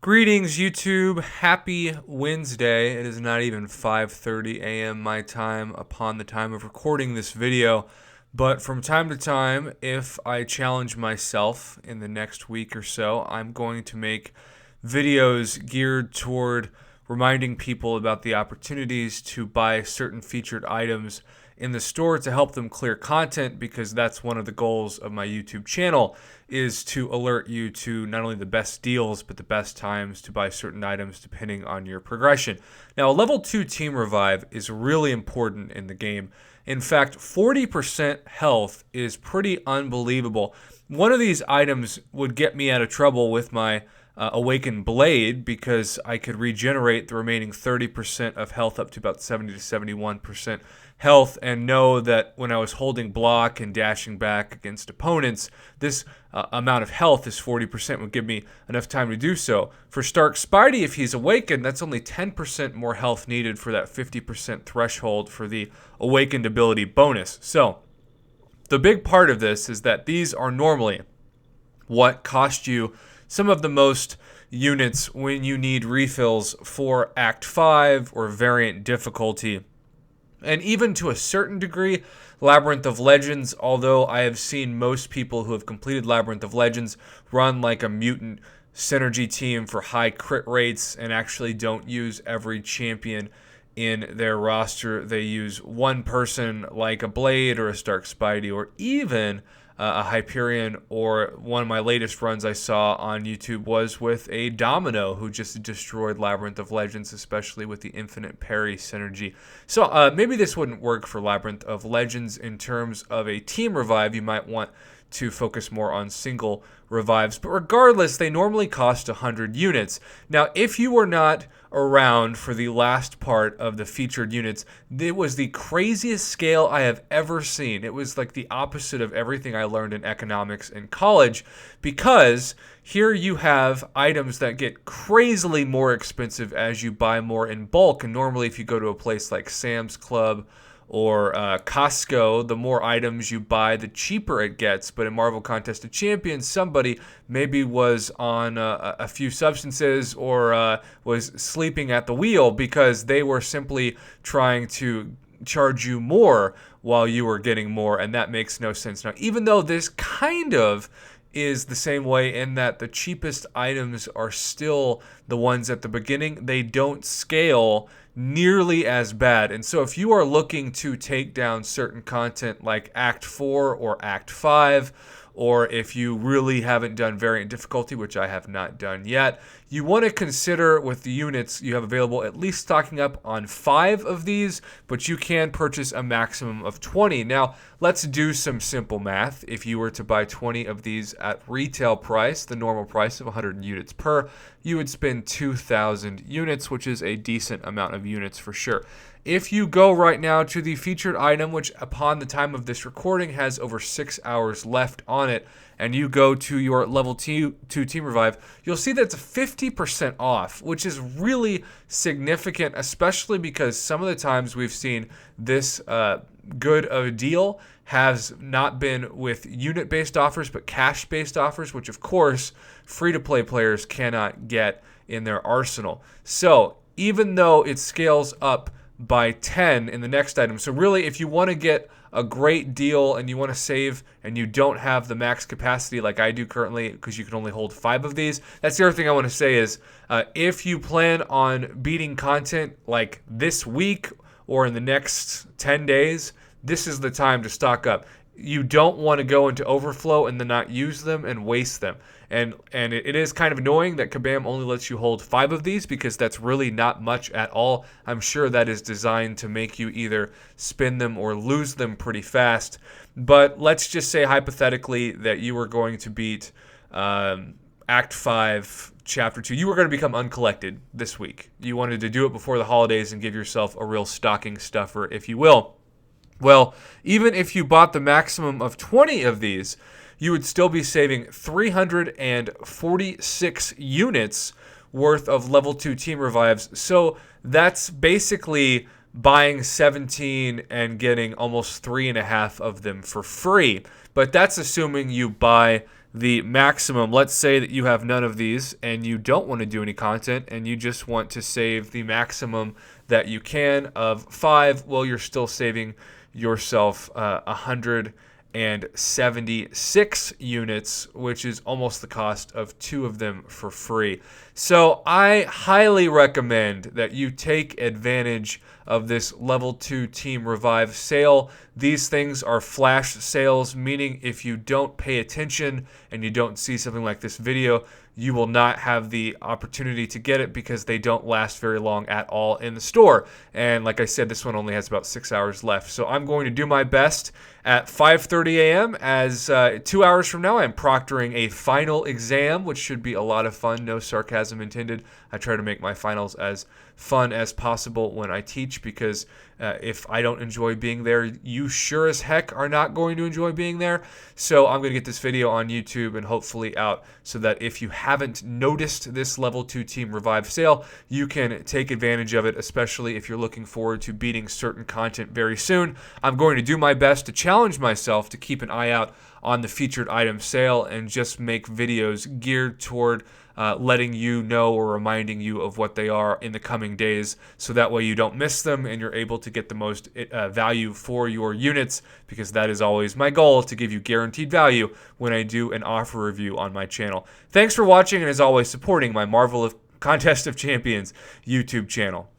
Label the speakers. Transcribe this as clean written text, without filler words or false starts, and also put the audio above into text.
Speaker 1: Greetings, YouTube. Happy Wednesday. It is not even 5:30 a.m. my time upon the time of recording this video. But from time to time, if I challenge myself in the next week or so, I'm going to make videos geared toward reminding people about the opportunities to buy certain featured items in the store to help them clear content, because that's one of the goals of my YouTube channel, is to alert you to not only the best deals but the best times to buy certain items depending on your progression. Now, a level 2 team revive is really important in the game. In fact, 40% health is pretty unbelievable. One of these items would get me out of trouble with my Awakened Blade, because I could regenerate the remaining 30% of health up to about 70 to 71% health, and know that when I was holding block and dashing back against opponents, this amount of health, this 40%, would give me enough time to do so. For Stark Spidey, if he's awakened, that's only 10% more health needed for that 50% threshold for the awakened ability bonus. So the big part of this is that these are normally what cost you some of the most units when you need refills for Act 5 or variant difficulty. And even to a certain degree, Labyrinth of Legends, although I have seen most people who have completed Labyrinth of Legends run like a mutant synergy team for high crit rates and actually don't use every champion in their roster. They use one person like a Blade or a Stark Spidey, or even a Hyperion, or one of my latest runs I saw on YouTube was with a Domino who just destroyed Labyrinth of Legends, especially with the infinite parry synergy. So maybe this wouldn't work for Labyrinth of Legends in terms of a team revive. You might want to focus more on single revives, but regardless, they normally cost 100 units. Now, if you were not around for the last part of the featured units, it was the craziest scale I have ever seen. It was like the opposite of everything I learned in economics in college, because here you have items that get crazily more expensive as you buy more in bulk. And normally, if you go to a place like Sam's Club or Costco, the more items you buy, the cheaper it gets. But in Marvel Contest of Champions, somebody maybe was on a few substances or was sleeping at the wheel, because they were simply trying to charge you more while you were getting more, and that makes no sense. Now, even though this kind of is the same way in that the cheapest items are still the ones at the beginning, they don't scale nearly as bad. And so if you are looking to take down certain content like Act 4 or Act 5, or if you really haven't done variant difficulty, which I have not done yet, you want to consider, with the units you have available, at least stocking up on 5 of these, but you can purchase a maximum of 20. Now, let's do some simple math. If you were to buy 20 of these at retail price, the normal price of 100 units per, you would spend 2,000 units, which is a decent amount of units for sure. If you go right now to the featured item, which upon the time of this recording has over 6 hours left on it, and you go to your level 2 team revive, you'll see that it's 50% off, which is really significant, especially because some of the times we've seen this good of a deal has not been with unit-based offers, but cash-based offers, which of course free-to-play players cannot get in their arsenal. So even though it scales up by 10 in the next item, so really if you want to get a great deal and you want to save and you don't have the max capacity like I do currently, because you can only hold 5 of these. That's the other thing I want to say is if you plan on beating content like this week or in the next 10 days, this is the time to stock up. You don't want to go into overflow and then not use them and waste them. And it is kind of annoying that Kabam only lets you hold 5 of these, because that's really not much at all. I'm sure that is designed to make you either spin them or lose them pretty fast. But let's just say hypothetically that you were going to beat Act 5, Chapter 2. You were going to become uncollected this week. You wanted to do it before the holidays and give yourself a real stocking stuffer, if you will. Well, even if you bought the maximum of 20 of these, you would still be saving 346 units worth of level 2 team revives. So that's basically buying 17 and getting almost 3.5 of them for free. But that's assuming you buy the maximum. Let's say that you have none of these and you don't want to do any content and you just want to save the maximum that you can of 5. Well, you're still saving yourself 176 units, which is almost the cost of 2 of them for free. So I highly recommend that you take advantage of this level 2 Team Revive sale. These things are flash sales, meaning if you don't pay attention and you don't see something like this video, you will not have the opportunity to get it because they don't last very long at all in the store. And like I said, this one only has about 6 hours left. So I'm going to do my best at 5:30 a.m. as 2 hours from now I'm proctoring a final exam, which should be a lot of fun. No sarcasm intended. I try to make my finals as fun as possible when I teach because if I don't enjoy being there, you sure as heck are not going to enjoy being there. So I'm going to get this video on YouTube and hopefully out so that if you haven't noticed this level 2 Team Revive sale, you can take advantage of it, especially if you're looking forward to beating certain content very soon. I'm going to do my best to challenge myself to keep an eye out on the featured item sale and just make videos geared toward letting you know or reminding you of what they are in the coming days, so that way you don't miss them and you're able to get the most value for your units, because that is always my goal, to give you guaranteed value when I do an offer review on my channel. Thanks for watching, and as always, supporting my Marvel of Contest of Champions YouTube channel.